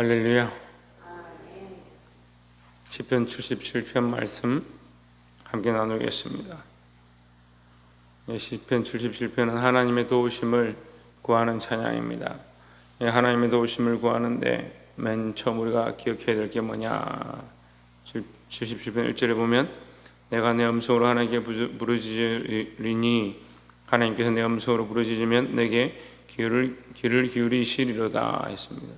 할렐루야. 시편 77편 말씀 함께 나누겠습니다. 시편 77편은 하나님의 도우심을 구하는 찬양입니다. 하나님의 도우심을 구하는데 맨 처음 우리가 기억해야 될 게 뭐냐? 77편 1절에 보면 내가 내 음성으로 하나님께 부르짖으리니 하나님께서 내 음성으로 부르짖으면 내게 귀를 기울이시리로다 했습니다.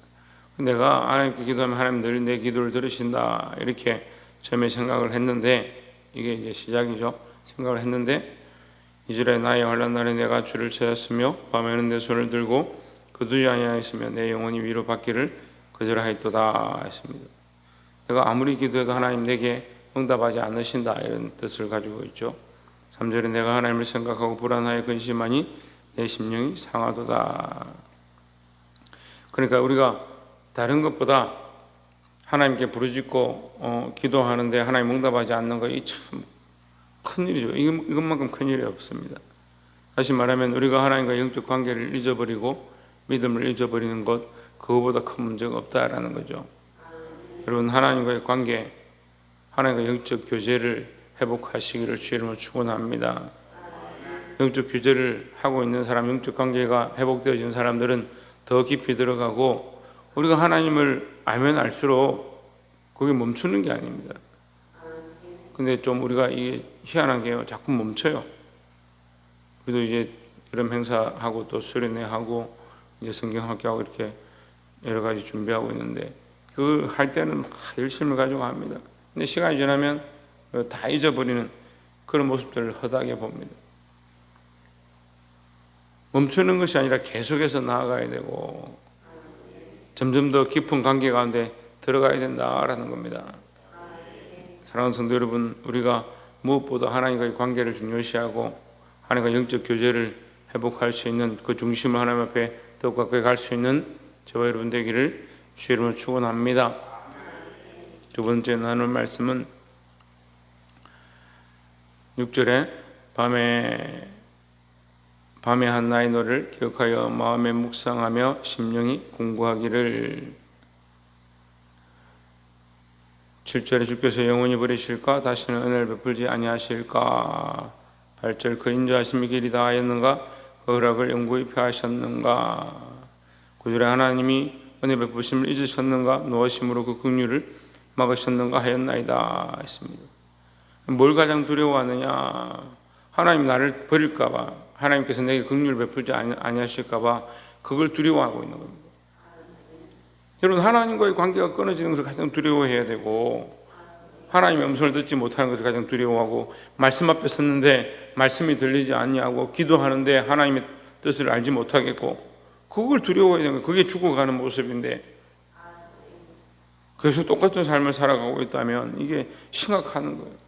내가 하나님께 기도하면 하나님 늘 내 기도를 들으신다 이렇게 처음에 생각을 했는데, 이게 이제 시작이죠. 생각을 했는데 2절에 나의 환난 날에 내가 주를 찾았으며 밤에는 내 손을 들고 거두지 아니하였으며 내 영혼이 위로받기를 거절하였도다 했습니다. 내가 아무리 기도해도 하나님 내게 응답하지 않으신다 이런 뜻을 가지고 있죠. 3절에 내가 하나님을 생각하고 불안하여 근심하니 내 심령이 상하도다. 그러니까 우리가 다른 것보다 하나님께 부르짖고 기도하는데 하나님 응답하지 않는 거 이 참 큰일이죠. 이것만큼 큰일이 없습니다. 다시 말하면 우리가 하나님과 영적 관계를 잊어버리고 믿음을 잊어버리는 것, 그거보다 큰 문제가 없다라는 거죠. 여러분, 하나님과의 관계, 하나님과 영적 교제를 회복하시기를 주의 이름으로 축원합니다. 영적 교제를 하고 있는 사람, 영적 관계가 회복되어진 사람들은 더 깊이 들어가고, 우리가 하나님을 알면 알수록 그게 멈추는 게 아닙니다. 근데 좀 우리가 이게 희한한 게 자꾸 멈춰요. 우리도 이제 여름 행사하고 또 수련회하고 이제 성경학교하고 이렇게 여러 가지 준비하고 있는데, 그 할 때는 막 열심을 가지고 합니다. 근데 시간이 지나면 다 잊어버리는 그런 모습들을 허다하게 봅니다. 멈추는 것이 아니라 계속해서 나아가야 되고 점점 더 깊은 관계 가운데 들어가야 된다라는 겁니다. 사랑하는 성도 여러분, 우리가 무엇보다 하나님과의 관계를 중요시하고 하나님과 영적 교제를 회복할 수 있는 그 중심을 하나님 앞에 더 가까이 갈 수 있는 저와 여러분 되기를 주의 이름으로 축원합니다. 두 번째 나눌 말씀은 6절에 밤에 한 나의 노를 기억하여 마음에 묵상하며 심령이 공부하기를. 7절에 주께서 영원히 버리실까 다시는 은혜를 베풀지 아니하실까. 8절 그 인자하심이 길이 다하였는가 그 허락을 영구히 폐하셨는가. 9절에 하나님이 은혜 베푸심을 잊으셨는가 노하심으로 그 긍휼을 막으셨는가 하였나이다 했습니다. 뭘 가장 두려워하느냐? 하나님 나를 버릴까 봐, 하나님께서 내게 긍휼을 베풀지 아니하실까 봐 그걸 두려워하고 있는 겁니다. 여러분, 하나님과의 관계가 끊어지는 것을 가장 두려워해야 되고, 하나님의 음성을 듣지 못하는 것을 가장 두려워하고, 말씀 앞에 섰는데 말씀이 들리지 아니하고 기도하는데 하나님의 뜻을 알지 못하겠고, 그걸 두려워해야 되는 거예요. 그게 죽어가는 모습인데, 그래서 똑같은 삶을 살아가고 있다면 이게 심각한 거예요.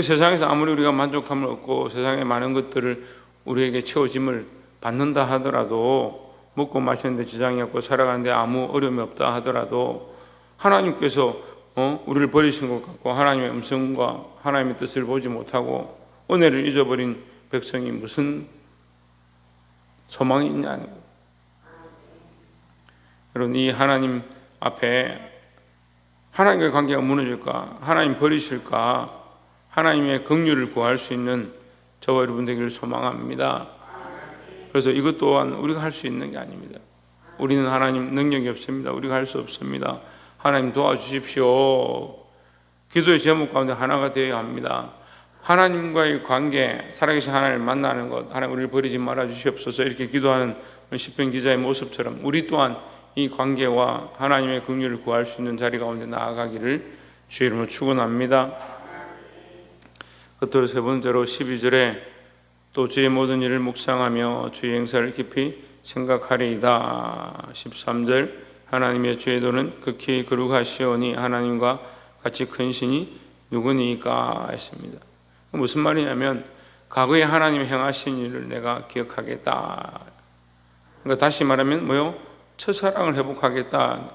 세상에서 아무리 우리가 만족함을 얻고 세상의 많은 것들을 우리에게 채워짐을 받는다 하더라도, 먹고 마시는데 지장이 없고 살아가는데 아무 어려움이 없다 하더라도, 하나님께서 우리를 버리신 것 같고 하나님의 음성과 하나님의 뜻을 보지 못하고 은혜를 잊어버린 백성이 무슨 소망이 있냐는 거예요. 여러분, 이 하나님 앞에 하나님과의 관계가 무너질까, 하나님 버리실까, 하나님의 긍휼을 구할 수 있는 저와 여러분 되기를 소망합니다. 그래서 이것 또한 우리가 할 수 있는 게 아닙니다. 우리는 하나님 능력이 없습니다. 우리가 할 수 없습니다. 하나님 도와주십시오. 기도의 제목 가운데 하나가 되어야 합니다. 하나님과의 관계, 살아계신 하나님을 만나는 것, 하나님 우리를 버리지 말아 주시옵소서 이렇게 기도하는 시편 기자의 모습처럼 우리 또한 이 관계와 하나님의 긍휼을 구할 수 있는 자리 가운데 나아가기를 주의 이름으로 축원합니다. 끝으로 세 번째로 12절에 또 주의 모든 일을 묵상하며 주의 행사를 깊이 생각하리이다. 13절 하나님의 주의 도는 극히 거룩하시오니 하나님과 같이 큰 신이 누구니까 했습니다. 무슨 말이냐면 과거에 하나님이 행하신 일을 내가 기억하겠다. 그러니까 다시 말하면 뭐요? 첫사랑을 회복하겠다.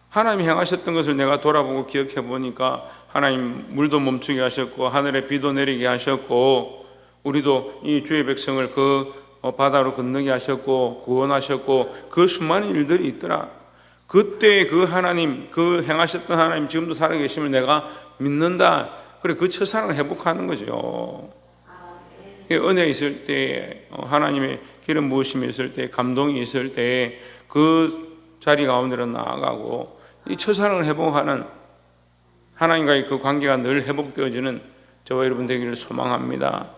하나님이 행하셨던 것을 내가 돌아보고 기억해 보니까 하나님 물도 멈추게 하셨고 하늘에 비도 내리게 하셨고, 우리도 이 주의 백성을 그 바다로 건너게 하셨고 구원하셨고, 그 수많은 일들이 있더라. 그때 그 하나님, 그 행하셨던 하나님 지금도 살아계심을 내가 믿는다. 그래, 그 첫사랑을 회복하는 거죠. 은혜 있을 때, 하나님의 기름 부으심이 있을 때, 감동이 있을 때 그 자리 가운데로 나아가고 이 첫사랑을 회복하는 하나님과의 그 관계가 늘 회복되어지는 저와 여러분 되기를 소망합니다.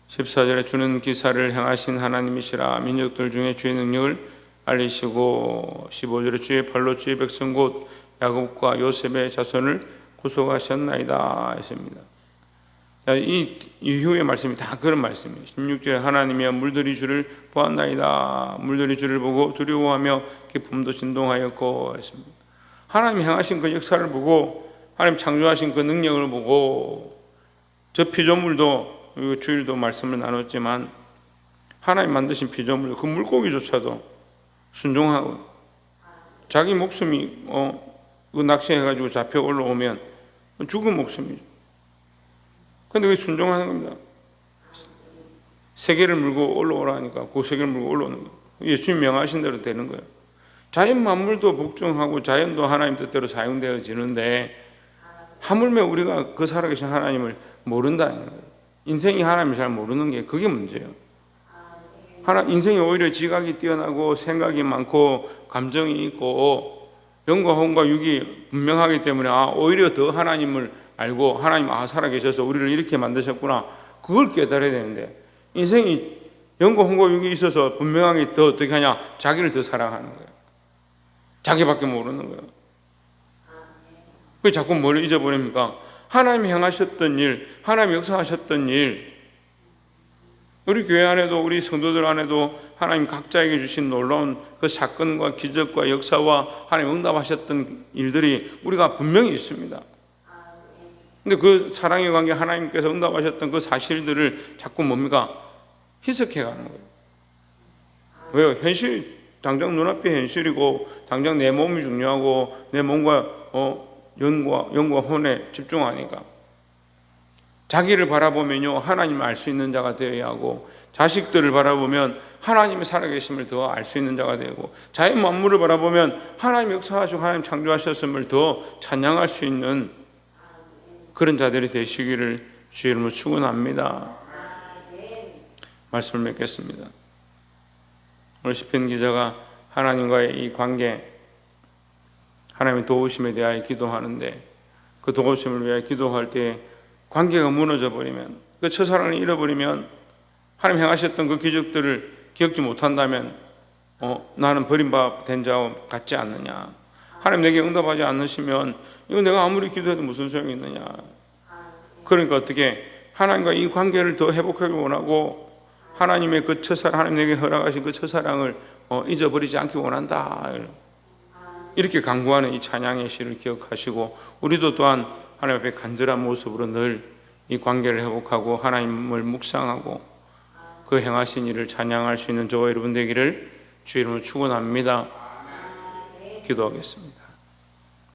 14절에 주는 기사를 행하신 하나님이시라 민족들 중에 주의 능력을 알리시고 15절에 주의 팔로 주의 백성 곧 야곱과 요셉의 자손을 구속하셨나이다 했습니다. 이 이후의 말씀이 다 그런 말씀이에요. 16절에 하나님이여 물들이 주를 보았나이다. 물들이 주를 보고 두려워하며 기쁨도 진동하였고 했습니다. 하나님 행하신 그 역사를 보고 하나님 창조하신 그 능력을 보고 저 피조물도 주일도 말씀을 나눴지만 하나님 만드신 피조물 그 물고기조차도 순종하고 자기 목숨이 그 낚시해가지고 잡혀 올라오면 죽은 목숨이죠. 근데 왜 순종하는 겁니다. 세계를 물고 올라오라니까 그 세계를 물고 올라오는 거예요. 예수님 명하신 대로 되는 거예요. 자연 만물도 복종하고 자연도 하나님 뜻대로 사용되어지는데 하물며 우리가 그 살아계신 하나님을 모른다는 거예요. 인생이 하나님을 잘 모르는 게 그게 문제예요. 인생이 오히려 지각이 뛰어나고 생각이 많고 감정이 있고 영과 혼과 육이 분명하기 때문에 오히려 더 하나님을 알고 하나님 살아계셔서 우리를 이렇게 만드셨구나 그걸 깨달아야 되는데 인생이 영과 혼과 육이 있어서 분명하게 더 어떻게 하냐 자기를 더 사랑하는 거예요. 자기밖에 모르는 거예요. 왜 자꾸 뭘 잊어버립니까? 하나님이 행하셨던 일, 하나님이 역사하셨던 일 우리 교회 안에도 우리 성도들 안에도 하나님 각자에게 주신 놀라운 그 사건과 기적과 역사와 하나님 응답하셨던 일들이 우리가 분명히 있습니다. 근데 그 사랑의 관계 하나님께서 응답하셨던 그 사실들을 자꾸 뭡니까? 희석해 가는 거예요. 왜요? 현실 당장 눈앞에 현실이고 당장 내 몸이 중요하고 내 몸과 영과 혼에 집중하니까 자기를 바라보면요 하나님을 알 수 있는 자가 되어야 하고 자식들을 바라보면 하나님의 살아계심을 더 알 수 있는 자가 되고 자연 만물을 바라보면 하나님 역사하시고 하나님 창조하셨음을 더 찬양할 수 있는 그런 자들이 되시기를 주의 이름으로 축원합니다. 말씀을 맺겠습니다. 오늘 시편 기자가 하나님과의 이 관계 하나님의 도우심에 대하여 기도하는데 그 도우심을 위하여 기도할 때 관계가 무너져 버리면 그 첫사랑을 잃어버리면 하나님 행하셨던 그 기적들을 기억지 못한다면 나는 버림받은 자 같지 않느냐 하나님 내게 응답하지 않으시면 이거 내가 아무리 기도해도 무슨 소용이 있느냐 그러니까 어떻게 하나님과 이 관계를 더 회복하기 원하고 하나님의 그 첫사랑 하나님 내게 허락하신 그 첫사랑을 잊어버리지 않기 원한다 이렇게 간구하는 이 찬양의 시를 기억하시고 우리도 또한 하나님 앞에 간절한 모습으로 늘 이 관계를 회복하고 하나님을 묵상하고 그 행하신 일을 찬양할 수 있는 저와 여러분 되기를 주의 이름으로 축원합니다. 기도하겠습니다.